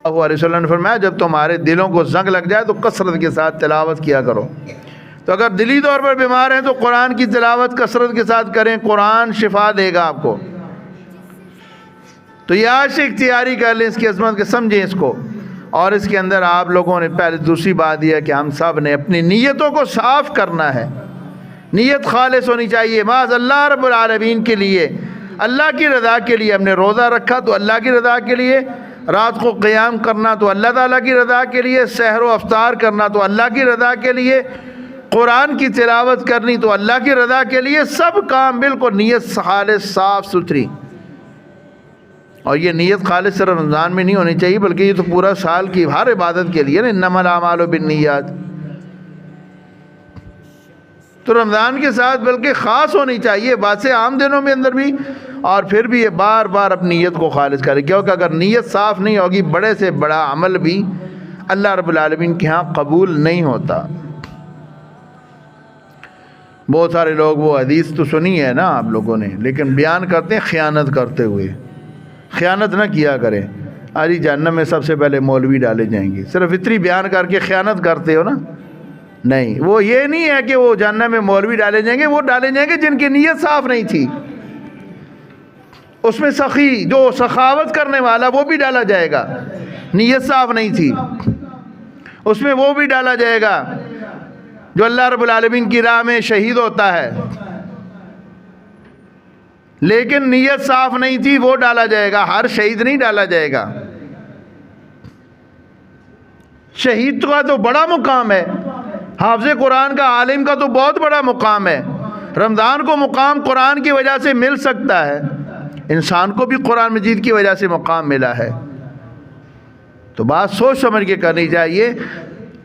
علیہ وسلم نے فرمایا جب تمہارے دلوں کو زنگ لگ جائے تو کثرت کے ساتھ تلاوت کیا کرو. تو اگر دلی طور پر بیمار ہیں تو قرآن کی تلاوت کثرت کے ساتھ کریں, قرآن شفا دے گا آپ کو. تو یہ آج سے اختیاری کر لیں اس کی عظمت کے, سمجھیں اس کو. اور اس کے اندر آپ لوگوں نے پہلے دوسری بات یہ ہے کہ ہم سب نے اپنی نیتوں کو صاف کرنا ہے. نیت خالص ہونی چاہیے محض اللہ رب العالمین کے لیے, اللہ کی رضا کے لیے. ہم نے روزہ رکھا تو اللہ کی رضا کے لیے, رات کو قیام کرنا تو اللہ تعالیٰ کی رضا کے لیے, سحر و افطار کرنا تو اللہ کی رضا کے لیے, قرآن کی تلاوت کرنی تو اللہ کی رضا کے لیے. سب کام بالکل نیت خالص صاف ستھری. اور یہ نیت خالص صرف رمضان میں نہیں ہونی چاہیے بلکہ یہ تو پورا سال کی ہر عبادت کے لیے نا, انما الاعمال بالنیات. تو رمضان کے ساتھ بلکہ خاص ہونی چاہیے, ویسے عام دنوں میں اندر بھی. اور پھر بھی یہ بار بار اپنی نیت کو خالص کرے, کیونکہ اگر نیت صاف نہیں ہوگی بڑے سے بڑا عمل بھی اللہ رب العالمین کے ہاں قبول نہیں ہوتا. بہت سارے لوگ وہ حدیث تو سنی ہے نا آپ لوگوں نے, لیکن بیان کرتے ہیں خیانت کرتے ہوئے. خیانت نہ کیا کریں. آج جہنم میں سب سے پہلے مولوی ڈالے جائیں گے, صرف اتنی بیان کر کے خیانت کرتے ہو نا. نہیں, وہ یہ نہیں ہے کہ وہ جہنم میں مولوی ڈالے جائیں گے, وہ ڈالے جائیں گے جن کی نیت صاف نہیں تھی. اس میں سخی جو سخاوت کرنے والا وہ بھی ڈالا جائے گا, نیت صاف نہیں تھی. اس میں وہ بھی ڈالا جائے گا جو اللہ رب العالمین کی راہ میں شہید ہوتا ہے لیکن نیت صاف نہیں تھی, وہ ڈالا جائے گا. ہر شہید نہیں ڈالا جائے گا. شہید کا تو بڑا مقام ہے, حافظ قرآن کا, عالم کا تو بہت بڑا مقام ہے. رمضان کو مقام قرآن کی وجہ سے مل سکتا ہے, انسان کو بھی قرآن مجید کی وجہ سے مقام ملا ہے. تو بات سوچ سمجھ کے کرنی چاہیے.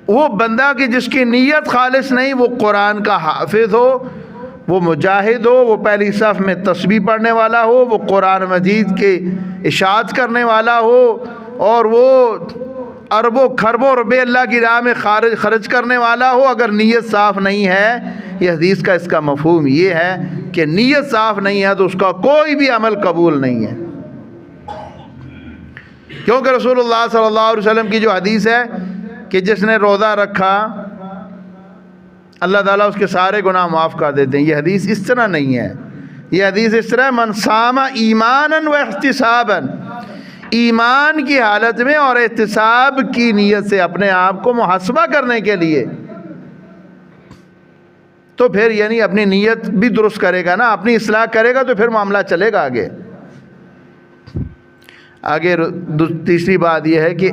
وہ بندہ کہ جس کی نیت خالص نہیں, وہ قرآن کا حافظ ہو, وہ مجاہد ہو, وہ پہلی صف میں تسبیح پڑھنے والا ہو, وہ قرآن مجید کے اشاعت کرنے والا ہو, اور وہ اربوں کھربوں روپے اللہ کی راہ میں خرچ کرنے والا ہو, اگر نیت صاف نہیں ہے, یہ حدیث کا اس کا مفہوم یہ ہے کہ نیت صاف نہیں ہے تو اس کا کوئی بھی عمل قبول نہیں ہے. کیونکہ رسول اللہ صلی اللہ علیہ وسلم کی جو حدیث ہے کہ جس نے روزہ رکھا اللہ تعالیٰ اس کے سارے گناہ معاف کر دیتے ہیں, یہ حدیث اس طرح نہیں ہے. یہ حدیث اس طرح من صام ایمانا و احتسابا, ایمان کی حالت میں اور احتساب کی نیت سے اپنے آپ کو محاسبہ کرنے کے لیے, تو پھر یعنی اپنی نیت بھی درست کرے گا نا, اپنی اصلاح کرے گا تو پھر معاملہ چلے گا آگے. تیسری بات یہ ہے کہ